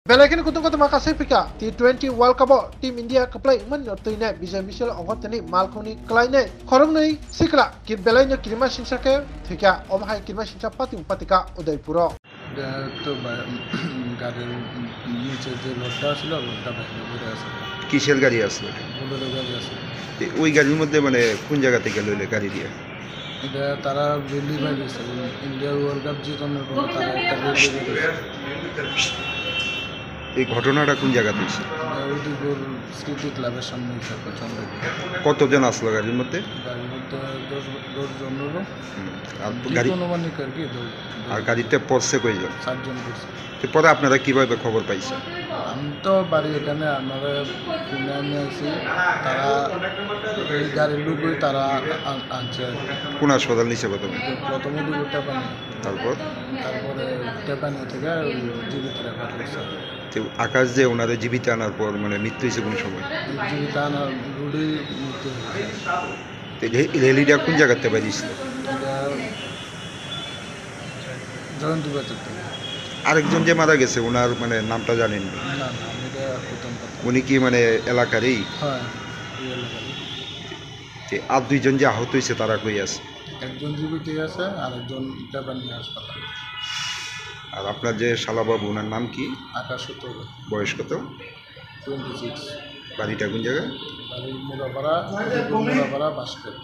Belakin kutung kota makasih pika T20 World Cup Team India keplay menurutnya Bijay Michel ongkotani malkuni kelainnya korong nih sikla kir belaynya kirima sinsake tiga omhai kirima sinsa patika Udaipuro. তো গাড়ির নিচে যে লোডটা ছিল লোডটা বাইরে ঘুরে আছে। কিসের গাড়ি আছে? বোলেরো গাড়ি আছে। ওই গাড়ির মধ্যে মানে কোন জায়গা থেকে লইলে গাড়ি দিয়ে? এটা তারা রেলি বাইরেছে ইন্ডিয়া ওয়ার্ল্ড কাপ জিতানোর পরে তারা একটা রেলি বাইরেছে। এই ঘটনাটা কোন জায়গাতে হয়েছে? উদয়পুর স্মৃতি ক্লাবের সামনে কতজন আসলো গাড়ির মধ্যে? গাড়ির মধ্যে 10 জন হলো। গাড়ি অনুমানিক আর কি। আর গাড়িতে পড়ছে কয়জন? 7 জন পড়ছে। পরে আপনারা কিভাবে খবর পাইছেন? আমি তো বাড়ি এখানে আমরা কিনে নিয়ে আসি, তারা এই গাড়ির লুকই তারা আনছে। কোন হাসপাতাল নিচে প্রথমে দুটো টেপানি, তারপরে টেপানি থেকে জীবিত রাখা হয়েছে। আকাশ যে ওনাদের জীবিত আনার পর মানে মৃত্যু হয়েছে কোন সময়? জীবিত আনার রুডি মৃত্যু হয়েছে। রেলিটা কোন জায়গাতে বাইরেছিল? জয়ন্তী বাজার থেকে। আরেকজন যে মারা গেছে ওনার মানে নামটা জানেন? না, উনি কি মানে এলাকারই? হ্যাঁ, আর দুইজন যে আহত হয়েছে তারা কই আছে? একজন জীবিত আছে আর একজন টেপানি হাসপাতাল। আর আপনার যে শালাবাবু ওনার নাম কি? আকাশ সূত্র। বয়স কত? 26। বাড়িটা কোন জায়গায়? বাড়ি মুরাপাড়া বাসকের।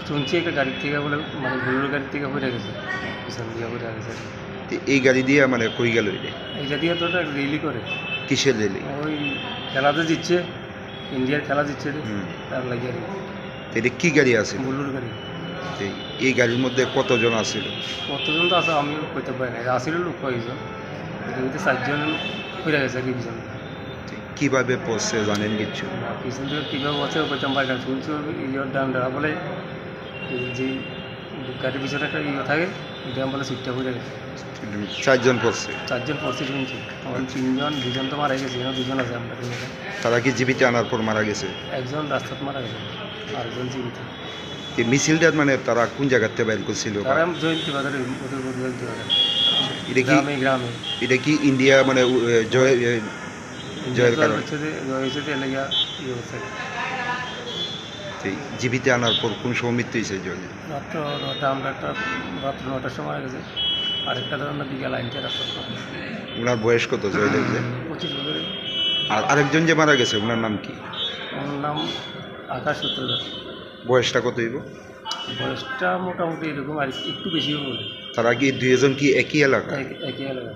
শুনছি একটা গাড়ির থেকে বলে মানে বোলেরো গাড়ির থেকে পড়ে গেছে, পিছন দিয়ে পড়ে গেছে। এই গাড়ি দিয়ে মানে কই গেল? এইটা দিয়ে তো ওটা রেলি করে। কিসের রেলি? ওই খেলাতে জিতছে, ইন্ডিয়ার খেলা জিতছে তার লাগে আর এটা কি গাড়ি আছে? বোলেরো গাড়ি। এই গাড়ির মধ্যে কতজন আছিল? কতজন তো আছে আমি কইতে পারি না, আসলে লোক কয়েকজন, এটার ভিতরে 4 জন পড়ে গেছে আর কি পিছন। কিভাবে পড়ছে জানেন কিছু? পিছন থেকে কীভাবে বসে কইতাম পারি না, শুনছি ইয়ের ডান্ডা বলে যে গাড়ির পিছনে একটা ইয়ে থাকে ড্যাম বলে সিটটা পড়ে গেছে। 4 জন পড়ছে? 4 জন পড়ছে শুনছি। আমার 3 জন, 2 জন তো মারা গেছে, 2 জন আছে আমরা। তারা কি জীবিত আনার পর মারা গেছে? একজন রাস্তাতে মারা গেছে, আরেকজন জীবিত। এই মিছিলটা মানে তারা কোন জায়গাতে বাইর করছিল? তারা জয়ন্তী বাজারে, জয়ন্তী বাজার গ্রামে। এটা কি ইন্ডিয়া মানে জয়ের কারণ? জীবিত আনার পর কোন সময় মৃত্যু হয়েছে? রাত্র 9টা, আমরা রাত্র 9টার সময় মারা গেছে, আরেকটা ধরুন না বিকেল 9টায় রাস্তা। ওনার বয়স কত? 25 বছরে। আর আরেকজন যে মারা গেছে ওনার নাম কি? ওনার নাম আকাশ সূত্রধর। বয়সটা কত হইব? বয়সটা মোটামুটি এরকম, আর একটু বেশিও বলে। তারা কি দুইজন কি একই এলাকা? একই এলাকা।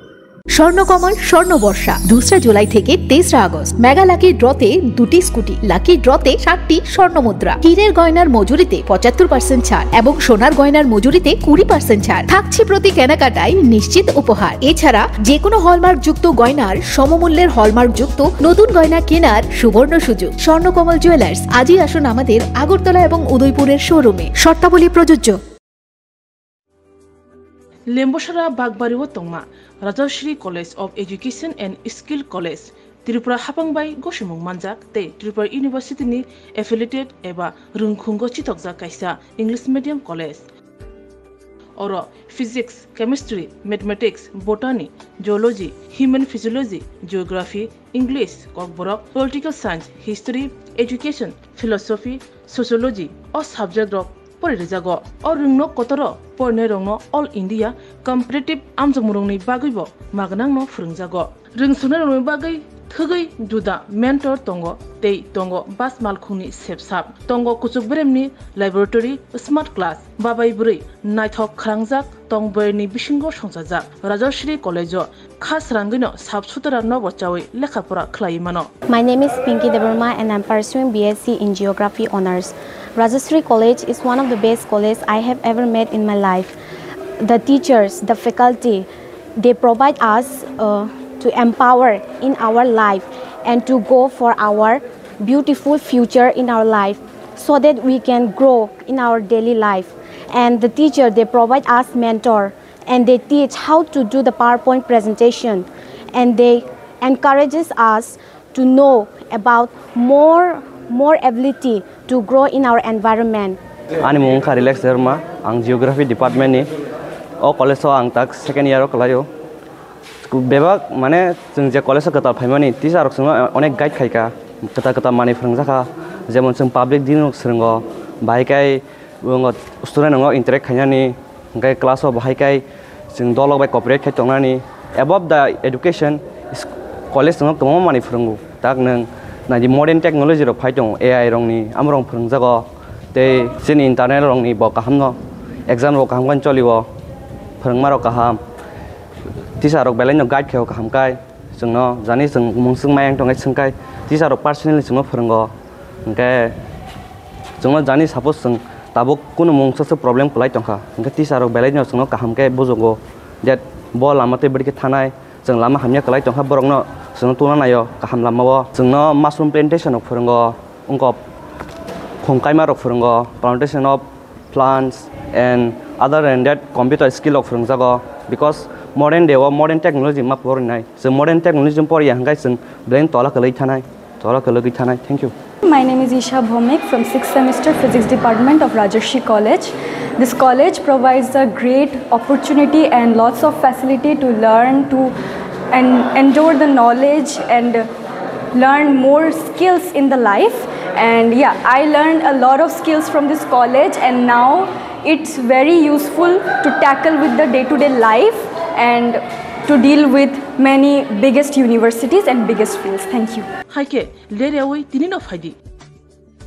স্বর্ণকমল স্বর্ণবর্ষা 2রা জুলাই থেকে 23রা আগস্ট। মেগা লাকি ড্রতে 2টি স্কুটি, লাকি ড্রতে 7টি স্বর্ণমুদ্রা, হীরের গয়নার মজুরিতে 75% ছাড় এবং সোনার গয়নার মজুরিতে 20% ছাড় থাকছে প্রতি কেনাকাটায় নিশ্চিত উপহার। এছাড়া যে কোনো হলমার্ক যুক্ত গয়নার সমমূল্যের হলমার্ক যুক্ত নতুন গয়না কেনার সুবর্ণ সুযোগ। স্বর্ণকমল জুয়েলার্স, আজই আসুন আমাদের আগরতলা এবং উদয়পুরের শোরুমে। শর্তাবলী প্রযোজ্য। লেম্বসরা বাগবাড়িও তংমা Rajshree college of education and skill college Tripura हापांबाई गसुमुं मानजाक ते त्रिपुरा यूनिवर्सिटी एफिलिएटेड एबा रुंखुंगो चितकजाक कायसा इंग्लिश मीडियम कलेज और physics, chemistry, mathematics, botany, geology, human physiology, geography, English, Kokborok, political science, history, education, philosophy, sociology और सब्जेक्ट रक परिरेजागो और रुंगनो कतर परने रंगनो ऑल इंडिया कम्पिटिटिव आमजमुरंनि बागैबो मागनांनो फोरोंजागो रोंसुनो रंगनि बागै थगै जुदा मेंटर तंगो तै तंगो बास मालखुंनि सेबसाब तंगो कुचुक ब्रेमनि लैबोरेटरी स्मार्ट क्लास बाबाय बुरै नायथक खालांजाक तंबयनि बिसिंगो संसाजाक राजश्री कलेजो खास रांगैनो साबसुतरा नबचावै लेखाफोरा खलायमानो। My name is Pinky Devarma and I'm pursuing BSc in Geography Honours. Rajashri College is one of the best colleges I have ever met in my life. The teachers, the faculty, they provide us to empower in our life and to go for our beautiful future in our life so that we can grow in our daily life. And the teacher, they provide us mentor and they teach how to do the PowerPoint presentation and they encourages us to know about more ability to grow in our environment. Ani mung Kharilak Sharma, ang Geography Department ni o college o ang tak second year o kalayo. बेबाग माने जों जे कलेजाव गोतार फाइमानि teacher जों अनेक guide खायका गोता मानि फोरोंजाखा जेमन जों public दिन सोलोंगो बाहायखाय स्टुडेन्ट नङा इन्टारेक्ट खायनानि ओमफ्राय क्लासाव बाहायखाय जों दलाव बाय कपारेट खाय तंनानि एबभ दा एडुकेशन कलेज नङा गोबां मानि फोरोंगो दा नों नायदि मडार्न टेक्नोलॉजी रो फाय दं एआई रंनि आमरं फोरोंजागो ते जोंनि इन्टारनेट रंनि ब काहामनो एग्जाम रो काहामगन चलिवो फोरोंमारो काहाम टिचार रक बेलायनो गाइड खायो काहामखाय जोंनो जानि जों मुंसुं मायं तंगाय सोंखाय टिचार रक पार्सनेलि जोंनो फोरोंगो ओमफ्राय जोंनो जानि सापोज जों दाबो कुनु मुंसो प्रब्लेम खलाय तंखा ओमफ्राय टिचार रक बेलायनो जोंनो काहामखाय बुजोगो देट ब लामाते बडके थानाय जों लामा हामया खलाय तंखा बरंनो जोंनो तुना नायो काहाम लामावो जोंनो माशरूम प्लान्टेशन रक फोरोंगो उंको खुंखायमा रक फोरोंगो plantation of plants and other than that computer skill of फोरोंजागो because modern day or modern technology मा फरायनाय जों modern technology फराया हांगाय जों ब्रेन तला खलै थानाय thank you. My name is Isha Bhomik from 6th semester Physics Department of Rajarshi College. This college provides a great opportunity and lots of facility to learn and endure the knowledge and learn more skills in the life. And yeah, I learned a lot of skills from this college and now it's very useful to tackle with the day-to-day life and to deal with many biggest universities and biggest fields. Thank you. Haike lereawai tinin of haidi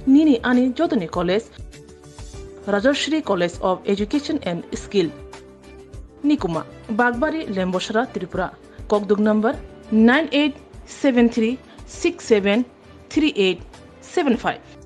nini ani jodoni college Rajarshri College of Education and Skill Nikuma Bagbari Lemboshara Tripura Kokdug number 9873673875